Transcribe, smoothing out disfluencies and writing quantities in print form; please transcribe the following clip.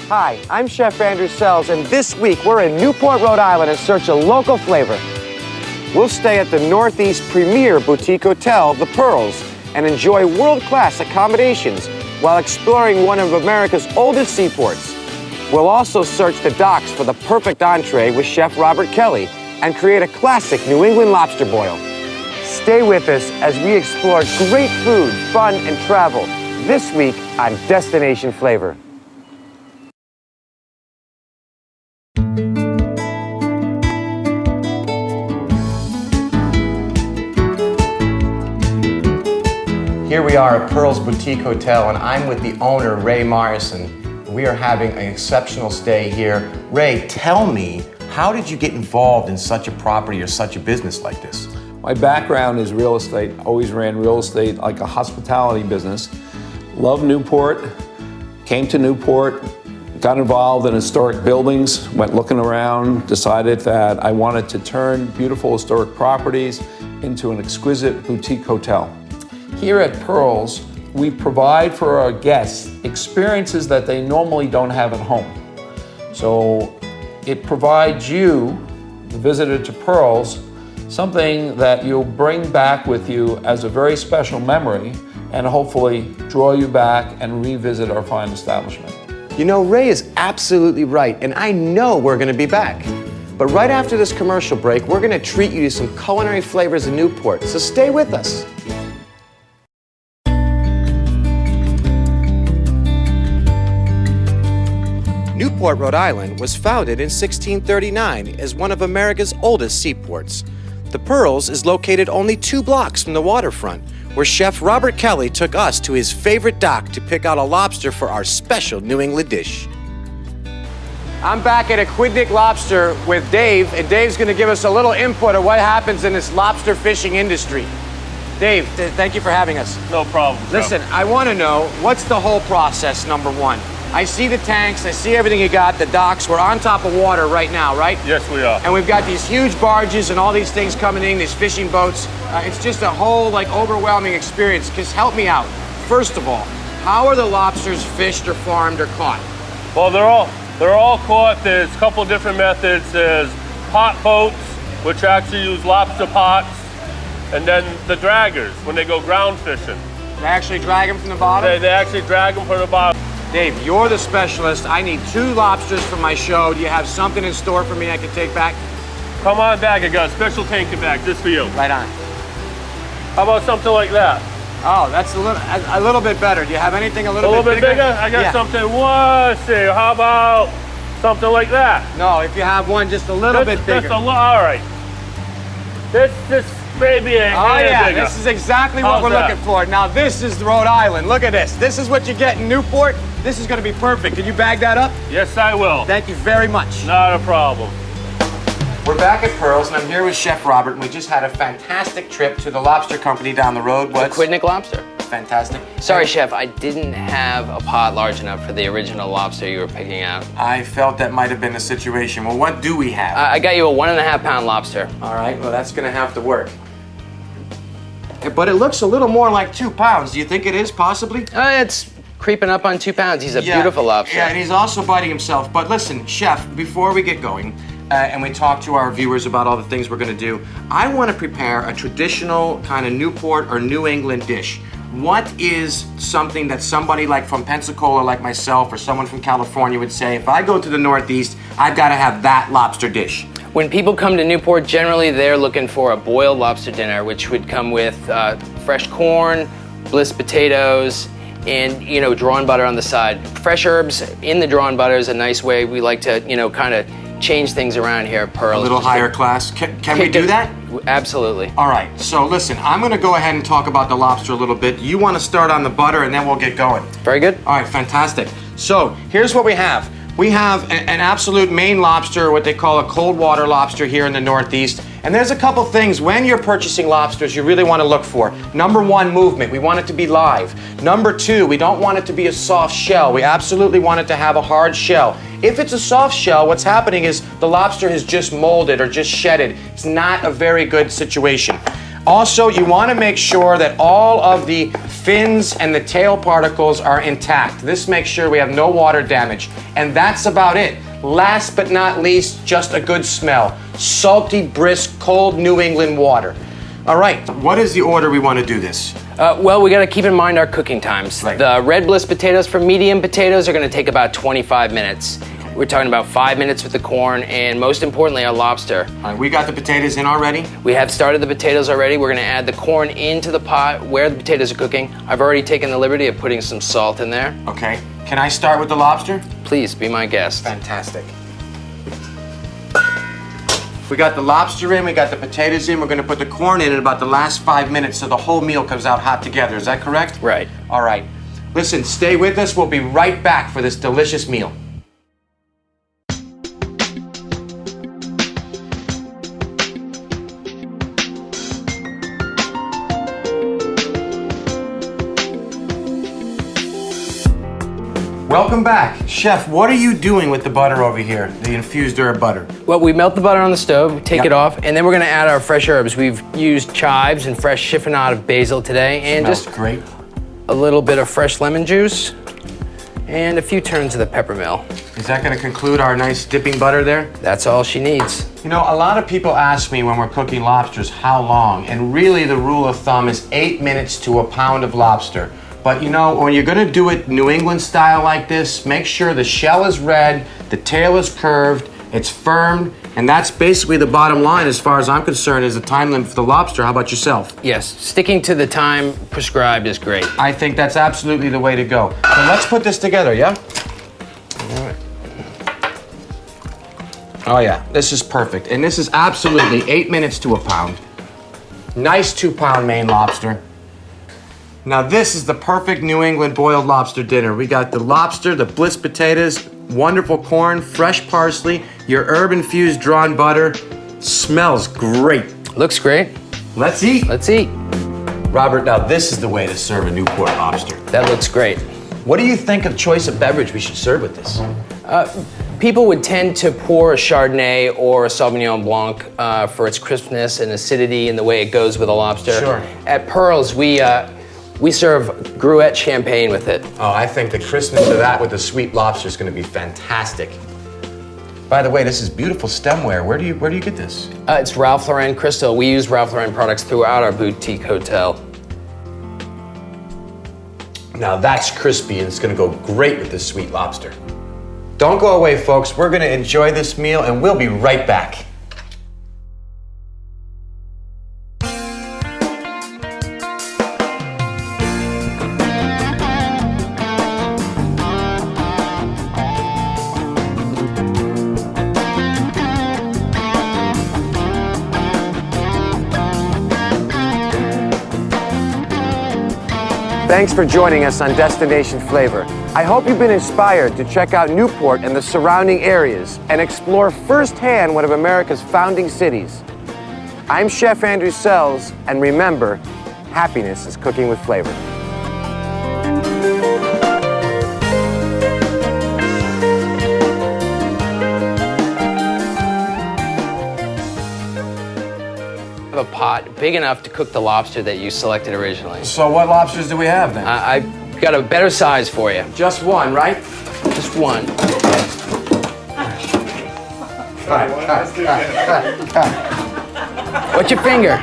Hi, I'm Chef Andrew Sells, and this week we're in Newport, Rhode Island in search of local flavor. We'll stay at the Northeast premier boutique hotel, The Pearls, and enjoy world-class accommodations while exploring one of America's oldest seaports. We'll also search the docks for the perfect entree with Chef Robert Kelly and create a classic New England lobster boil. Stay with us as we explore great food, fun, and travel this week on Destination Flavor. Here we are at Pearls Boutique Hotel, and I'm with the owner, Ray Morrison. We are having an exceptional stay here. Ray, tell me, how did you get involved in such a property or such a business like this? My background is real estate. Always ran real estate like a hospitality business. Loved Newport, came to Newport, got involved in historic buildings, went looking around, decided that I wanted to turn beautiful historic properties into an exquisite boutique hotel. Here at Pearls, we provide for our guests experiences that they normally don't have at home. So it provides you, the visitor to Pearls, something that you'll bring back with you as a very special memory and hopefully draw you back and revisit our fine establishment. You know, Ray is absolutely right, and I know we're going to be back. But right after this commercial break, we're going to treat you to some culinary flavors in Newport, so stay with us. Newport, Rhode Island was founded in 1639 as one of America's oldest seaports. The Pearls is located only 2 blocks from the waterfront, where Chef Robert Kelly took us to his favorite dock to pick out a lobster for our special New England dish. I'm back at Aquidneck Lobster with Dave, and Dave's going to give us a little input of what happens in this lobster fishing industry. Dave, thank you for having us. No problem. Listen, I want to know, what's the whole process, number one? I see the tanks, I see everything you got, the docks. We're on top of water right now, right? Yes, we are. And we've got these huge barges and all these things coming in, these fishing boats. It's just a whole, overwhelming experience. Just help me out. First of all, how are the lobsters fished or farmed or caught? Well, they're all caught. There's a couple different methods. There's pot boats, which actually use lobster pots, and then the draggers, when they go ground fishing. They actually drag them from the bottom? They actually drag them from the bottom. Dave, you're the specialist. I need 2 lobsters for my show. Do you have something in store for me I can take back? Come on back. I got a special tanker bag just for you. Right on. How about something like that? Oh, that's a little bit better. Do you have anything a little bit bigger? I got something. Let's see. How about something like that? No, if you have one just a little bit bigger. All right. This maybe a hair bigger. This is exactly what we're looking for. Now, this is Rhode Island. Look at this. This is what you get in Newport. This is going to be perfect. Can you bag that up? Yes, I will. Thank you very much. Not a problem. We're back at Pearls, and I'm here with Chef Robert, and we just had a fantastic trip to the lobster company down the road. Aquidneck Lobster. Fantastic. Sorry, Chef, I didn't have a pot large enough for the original lobster you were picking out. I felt that might have been the situation. Well, what do we have? I got you a 1.5 pound lobster. All right, well, that's going to have to work. But it looks a little more like 2 pounds. Do you think it is, possibly? It's creeping up on 2 pounds. He's a beautiful lobster. Yeah, and he's also biting himself. But listen, Chef, before we get going, and we talk to our viewers about all the things we're going to do, I want to prepare a traditional kind of Newport or New England dish. What is something that somebody like from Pensacola, like myself, or someone from California would say, if I go to the Northeast, I've got to have that lobster dish? When people come to Newport, generally they're looking for a boiled lobster dinner, which would come with fresh corn, bliss potatoes, and drawn butter on the side. Fresh herbs in the drawn butter is a nice way we like to kind of change things around here at Pearls. A little higher class. Can we do that? Absolutely. All right, so listen, I'm going to go ahead and talk about the lobster a little bit. You want to start on the butter, and then we'll get going. Very good. All right, fantastic. So here's what we have. We have an absolute Maine lobster, what they call a cold water lobster here in the Northeast. And there's a couple things when you're purchasing lobsters you really want to look for. Number one, movement. We want it to be live. Number two, we don't want it to be a soft shell. We absolutely want it to have a hard shell. If it's a soft shell, what's happening is the lobster has just molded or just shedded. It's not a very good situation. Also, you want to make sure that all of the fins and the tail particles are intact. This makes sure we have no water damage. And that's about it. Last but not least, just a good smell. Salty, brisk, cold New England water. All right, what is the order we want to do this? Well, we got to keep in mind our cooking times. Right. The red bliss potatoes for medium potatoes are going to take about 25 minutes. We're talking about 5 minutes with the corn, and most importantly, our lobster. All right, we got the potatoes in already. We have started the potatoes already. We're going to add the corn into the pot where the potatoes are cooking. I've already taken the liberty of putting some salt in there. Okay, can I start with the lobster? Please be my guest. Fantastic. We got the lobster in, we got the potatoes in, we're gonna put the corn in about the last 5 minutes so the whole meal comes out hot together. Is that correct? Right. All right. Listen, stay with us. We'll be right back for this delicious meal. Welcome back. Chef, what are you doing with the butter over here, the infused herb butter? Well, we melt the butter on the stove, take Yep. it off, and then we're going to add our fresh herbs. We've used chives and fresh chiffonade of basil today, and Smells just great. a little bit of fresh lemon juice, and a few turns of the peppermill. Is that gonna conclude our nice dipping butter there? That's all she needs. You know, a lot of people ask me when we're cooking lobsters how long, and really the rule of thumb is 8 minutes to a pound of lobster. But you know, when you're gonna do it New England style like this, make sure the shell is red, the tail is curved, it's firm, and that's basically the bottom line as far as I'm concerned is the time limit for the lobster. How about yourself? Yes, sticking to the time prescribed is great. I think that's absolutely the way to go. So let's put this together, yeah? Oh yeah, this is perfect. And this is absolutely 8 minutes to a pound. Nice 2-pound Maine lobster. Now this is the perfect New England boiled lobster dinner. We got the lobster, the bliss potatoes, wonderful corn, fresh parsley, your herb-infused drawn butter. Smells great. Looks great. Let's eat. Let's eat. Robert, now this is the way to serve a Newport lobster. That looks great. What do you think of choice of beverage we should serve with this? People would tend to pour a Chardonnay or a Sauvignon Blanc for its crispness and acidity and the way it goes with a lobster. Sure. At Pearls, we serve Gruette champagne with it. Oh, I think the crispness of that with the sweet lobster is going to be fantastic. By the way, this is beautiful stemware. Where do you get this? It's Ralph Lauren Crystal. We use Ralph Lauren products throughout our boutique hotel. Now that's crispy and it's going to go great with this sweet lobster. Don't go away, folks. We're going to enjoy this meal and we'll be right back. Thanks for joining us on Destination Flavor. I hope you've been inspired to check out Newport and the surrounding areas and explore firsthand one of America's founding cities. I'm Chef Andrew Sells, and remember, happiness is cooking with flavor. A pot big enough to cook the lobster that you selected originally. So what lobsters do we have then? I've got a better size for you. Just one, right? Just one. What's your finger?